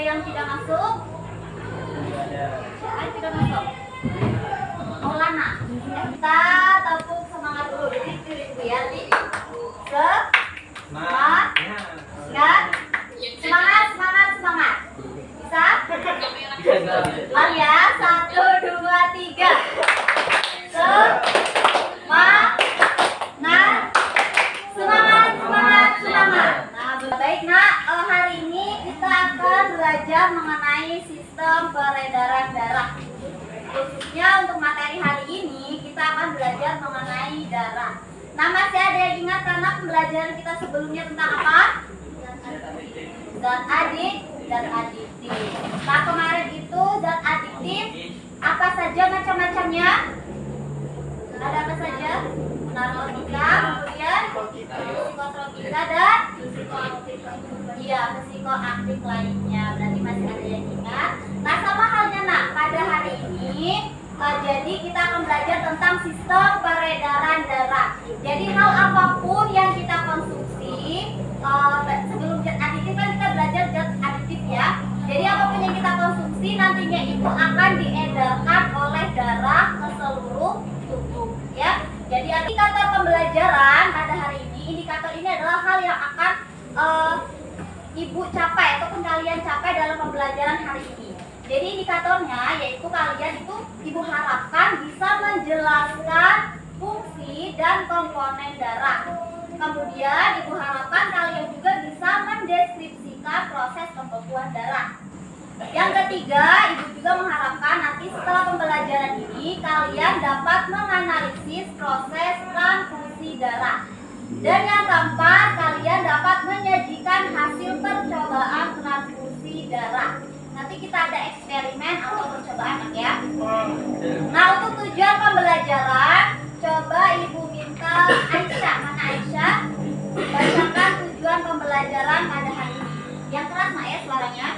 yang tidak masuk? Siapa yang tidak masuk? Maulana. Kita tepuk semangat dulu. Ibu ya. Semangat. Semangat. Bisa? Mari ya. 1, 2, 3. Semangat. Nah, baik nak. Hari ini kita akan belajar mengenai sistem peredaran darah. Khususnya untuk materi hari ini kita akan belajar mengenai darah. Nah, masih ada yang ingat karena pembelajaran kita sebelumnya tentang apa? Zat adiktif. Nah, kemarin itu zat adiktif apa saja macam-macamnya? Ada apa saja? Narkotika, kemudian psikotropika dan psikoaktif lainnya. Berarti masih ada yang ingat. Nah, sama halnya nak, pada hari ini jadi kita akan belajar tentang sistem peredaran darah. Jadi hal apapun yang kita konsumsi, sebelum zat adiktif kan kita belajar zat adiktif ya. Jadi apapun yang kita konsumsi nantinya itu akan diedarkan oleh darah ke seluruh tubuh ya. Jadi indikator pembelajaran pada hari ini, indikator ini adalah hal yang akan ibu capai ataupun kalian capai dalam pembelajaran hari ini. Jadi indikatornya yaitu kalian itu ibu harapkan bisa menjelaskan fungsi dan komponen darah. Kemudian ibu harapkan kalian juga bisa mendeskripsikan proses pembekuan darah. Yang ketiga, ibu juga mengharapkan nanti setelah pembelajaran ini kalian dapat menganalisis proses transfusi darah. Dan yang keempat, kalian dapat menyajikan hasil percobaan transfusi darah. Nanti kita ada eksperimen atau percobaan ya. Nah, untuk tujuan pembelajaran, coba ibu minta Aisyah, mana Aisyah? Bacakan tujuan pembelajaran pada hari ini. Yang keras nak ya suaranya.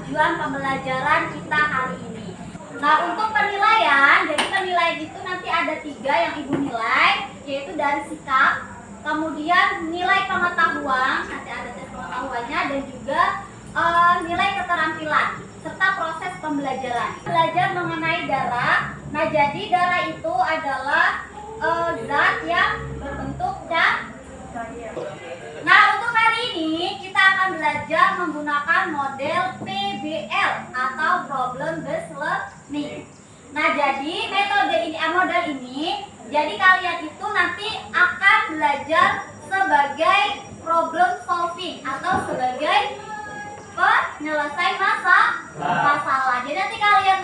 Tujuan pembelajaran kita hari ini. Nah, untuk penilaian, jadi penilaian itu nanti ada 3 yang ibu nilai, yaitu dari sikap, kemudian nilai pengetahuan, nanti ada tes pengetahuannya, dan juga nilai keterampilan serta proses pembelajaran. Belajar mengenai darah. Nah, jadi darah itu adalah zat yang berbentuk cair. Nah, untuk hari ini kita akan belajar menggunakan model PBL atau Problem Based Learning. Nah, jadi model ini, jadi kalian itu nanti akan belajar sebagai problem solving atau sebagai penyelesai masalah. Jadi nanti kalian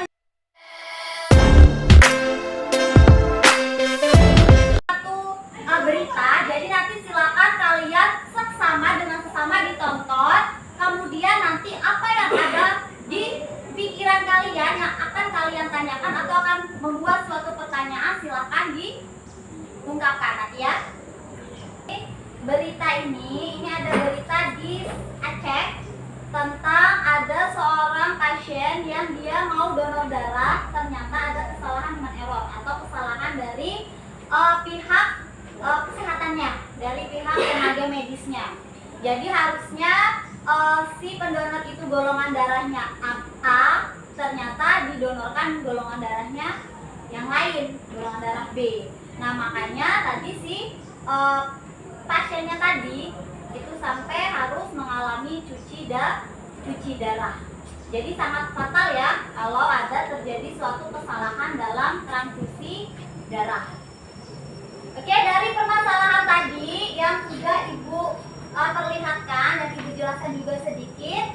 berita, jadi nanti silakan kalian sesama ditonton, kemudian nanti apa yang ada di pikiran kalian yang akan kalian tanyakan atau akan membuat suatu pertanyaan, silakan diungkapkan nanti ya. Berita ini ada berita di Aceh tentang ada seorang pasien yang dia mau donor darah, ternyata ada kesalahan human error atau kesalahan dari pihak kesehatannya, dari pihak tenaga medisnya. Jadi harusnya si pendonor itu golongan darahnya A, ternyata didonorkan golongan darahnya yang lain, golongan darah B. Nah, makanya tadi si pasiennya tadi itu sampai harus mengalami cuci darah. Jadi sangat fatal ya kalau ada terjadi suatu kesalahan dalam transfusi darah. Oke, dari permasalahan tadi yang sudah ibu perlihatkan dan ibu jelaskan juga sedikit,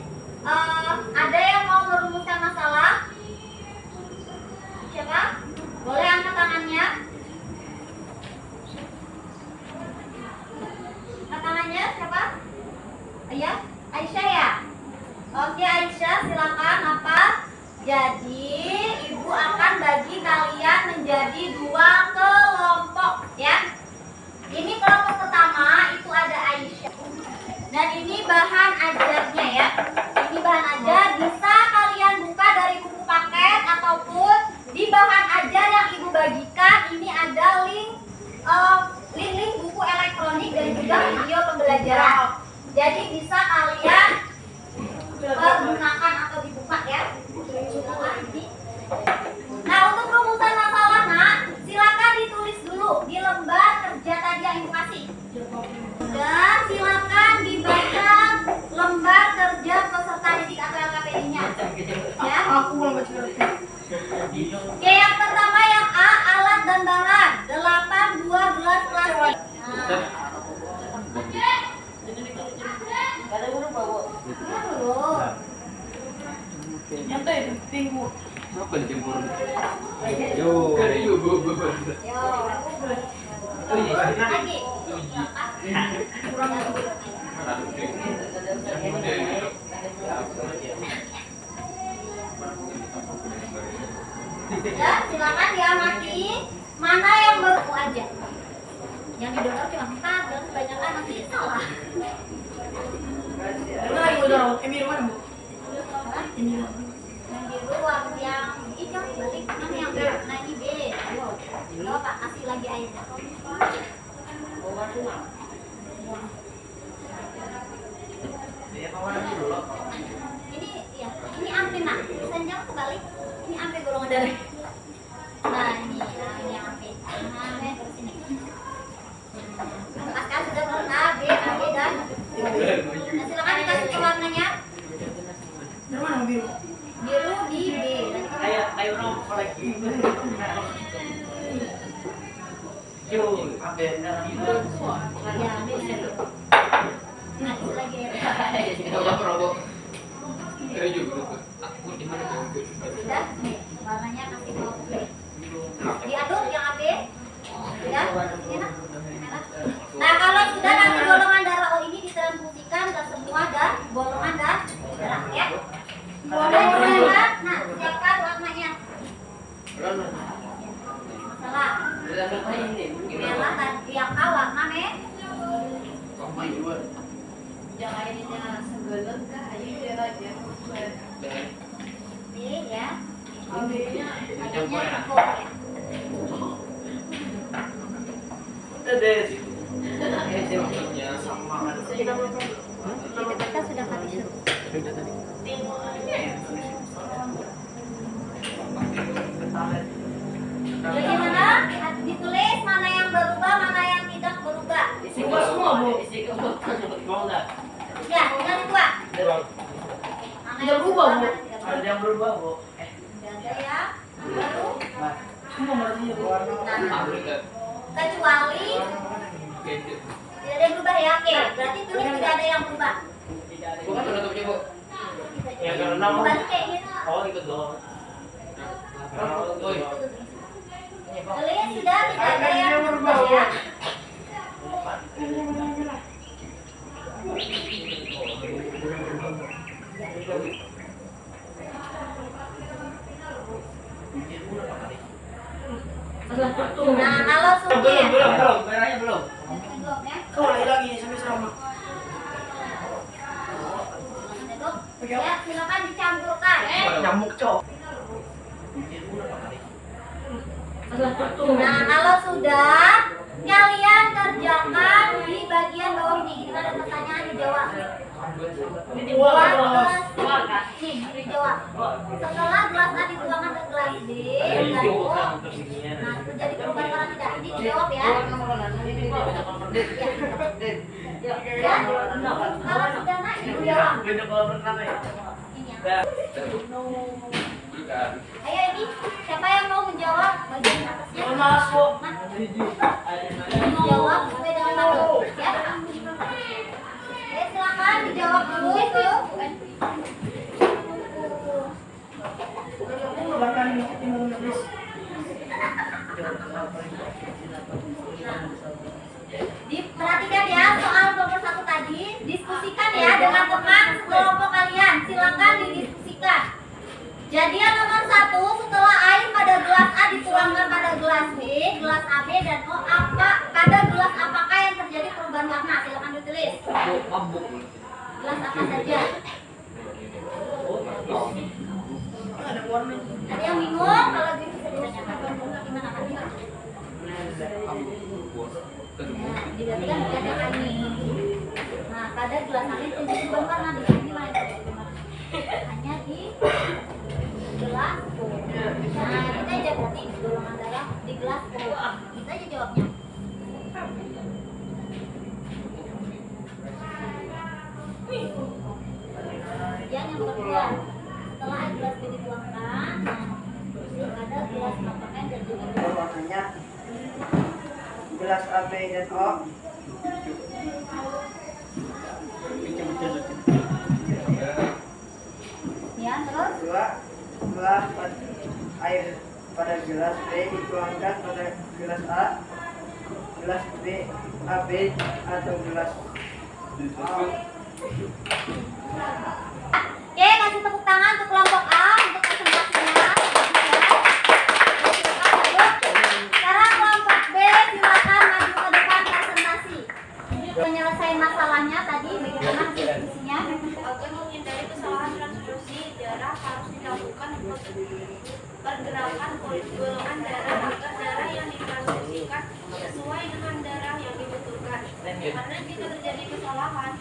ada yang mau merumuskan masalah? Ya, Aisyah ya. Oke Aisyah, silakan apa? Jadi ibu akan bagi kalian menjadi 2 kelompok ya. Ini kelompok pertama itu ada Aisyah. Dan ini bahan ajarnya ya. Ini bahan ajar, bisa kalian buka dari buku paket ataupun di bahan ajar yang ibu bagikan. Ini ada link buku elektronik dan juga video pembelajaran. Jadi bisa kalian gunakan atau dibuka ya. Nah, untuk rumusan masalah nak, silakan ditulis dulu di lembar kerja tadi yang ibu kasih. Dan silakan dibaca lembar kerja peserta didik atau LKPD-nya. Ya. Oke, yang pertama yang A, alat dan bahan. 8, 2, gelas plastik. Apa dijempur? Yo. Lagi. Ya, silakan diamati mana yang baru aja. Yang didorong cuma 4 dan kebanyakan nanti salah. Yang biru yang hijau balik mana yang B? Nah ini B. Coba Pak kasih lagi airnya. Ini ya, ini ampe nak. Senjang kebalik. Ini ampe golongan darah. Nah ini yang ampe. Nah ampe terus ini. Pascal sudah turun A, B dan. Nah, silakan dikasih ke warnanya. Biru di B. Ayo dong lagi. Yo, ambil Ya, B. Nah, itu lagi. Sudah, nih, warnanya kasih ke B. Diaduk yang AB. Sudah, ini nak. Nah, kalau sudah nanti golongan darah O ini ditransfusikan ke semua golongan darah ya. Golongan, nah, siapkan warnanya. Salah. Merah tadi yang A warna merah. Jangan airnya segelet kah? Ayo biar aja. B ya. Airnya campur ya. Kita sudah habis. Bagaimana? Ditulis mana yang berubah, mana yang tidak berubah. Semua bu. Ya, tinggal dua. Tidak berubah bu. Ada yang berubah bu. Ada ya. Baru. Semua masih warna. Kecuali tidak ada yang berubah ya. Oke, berarti tulis tidak ada yang berubah. Bukan penutupnya bu. Ya karena Berarti kayak gitu. oh ikut doang. Tulis sudah tidak ada yang berubah ya. Nah, kalau sudah belum, merahnya belum. oh, lagi sampai sama. ya, silakan dicampurkan. Nyamuk cok. Nah, kalau sudah kalian kerjakan di bagian bawah ini. Kita ada pertanyaan dijawab. Nih, dijawab. Setelah gelas A dituangkan ke gelas B, lalu nah itu jadi perubahan warna tidak. Ini dijawab ya. Ya. Kalau sudah nak ibu jawab. Ini ya. Ayo ini siapa yang mau menjawab bagian atasnya? Masuk. Jawab sesuai dengan tabel ya. Silakan dijawab dulu itu. Bahkan timur habis. Diperhatikan ya soal nomor 1 tadi, diskusikan ya dengan mabuk. Gelas apa saja? Ada warna. Ada yang bingung? Kalau gitu bisa ditanyakan. Gimana Kak? Nah, digantikan dengan ini. Nah, kadar gelas angin itu karena di sini lain. Hanya di gelas. Nah, kita aja berarti golongan darah di gelas. Kita aja jawabnya. Yang kedua, setelah air gelas B dituangkan, nah, ada gelas makanan dan juga Warnanya gelas A, B, dan O. ya terus Dua, setelah air pada gelas B dituangkan pada gelas A, gelas B, AB, atau gelas O. Oke, kasih tepuk tangan untuk kelompok A untuk presentasinya. Sekarang kelompok B silakan maju ke depan presentasi. Menyelesaikan masalahnya tadi bagaimana diskusinya? Agar menghindari kesalahan transfusi darah harus dilakukan pergerakan golongan darah agar darah yang ditransfusikan sesuai dengan darah yang dibutuhkan. Karena jika terjadi kesalahan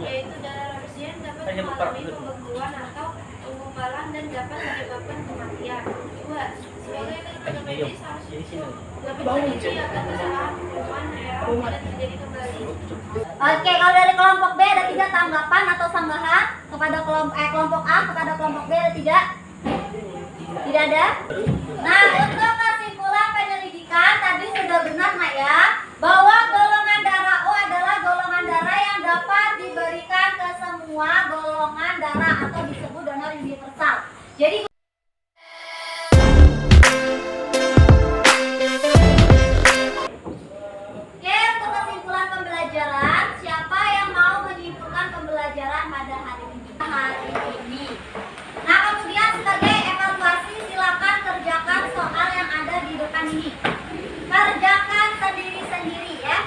yaitu darah pasien dapat mengalami pembekuan atau penggumpalan dan dapat menyebabkan kematian. 2. Sebagai tenaga medis harus dapat mencegah agar kesalahan pembunuhan darah tidak terjadi kembali. Oke, kalau dari kelompok B ada 3 tanggapan atau sanggahan kepada kelompok A kepada kelompok B ada 3? Tidak ada? Nah, untuk kesimpulan penyelidikan tadi sudah benar Mak ya, bahwa golongan darah O adalah golongan darah yang dapat diberikan ke semua golongan darah atau disebut donor universal. Jadi oke, untuk kesimpulan pembelajaran, siapa yang mau menyimpulkan pembelajaran pada hari ini? Nah, kemudian sebagai evaluasi silakan kerjakan soal yang ada di depan ini. Kerjakan sendiri-sendiri ya.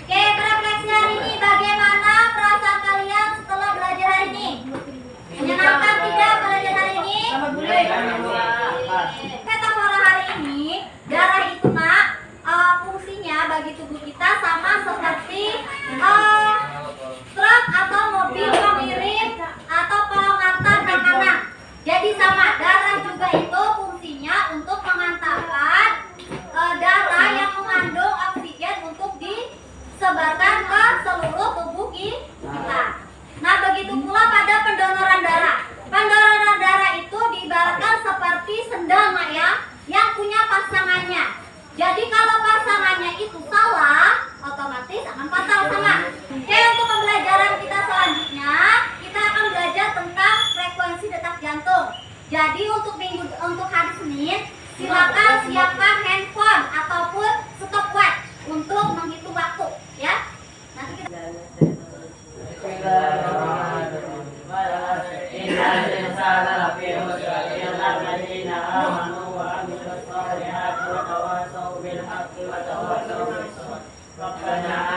Oke, refleksi hari ini bagaimana perasaan kalian setelah belajar hari ini? Menyenangkan tidak belajar hari ini? Metafora hari ini, darah itu Nak, fungsinya bagi tubuh kita sama seperti truk atau mobil pengirim atau pengantar makanan. Jadi sama, darah juga itu fungsinya untuk mengantarkan darah yang mengandung oksigen untuk disebarkan ke seluruh tubuh kita. Nah, begitu pula pada pendonoran darah. Pendonoran darah itu diibaratkan seperti sendal Mak ya, yang punya pasangannya. Jadi kalau pasangannya itu salah, otomatis akan fatal sama. Oke, untuk pembelajaran kita selanjutnya, kita akan belajar tentang frekuensi detak jantung. Jadi untuk hari Senin, silakan siapkan handphone ataupun stopwatch untuk menghitung waktu, ya. Nanti kita Rabbana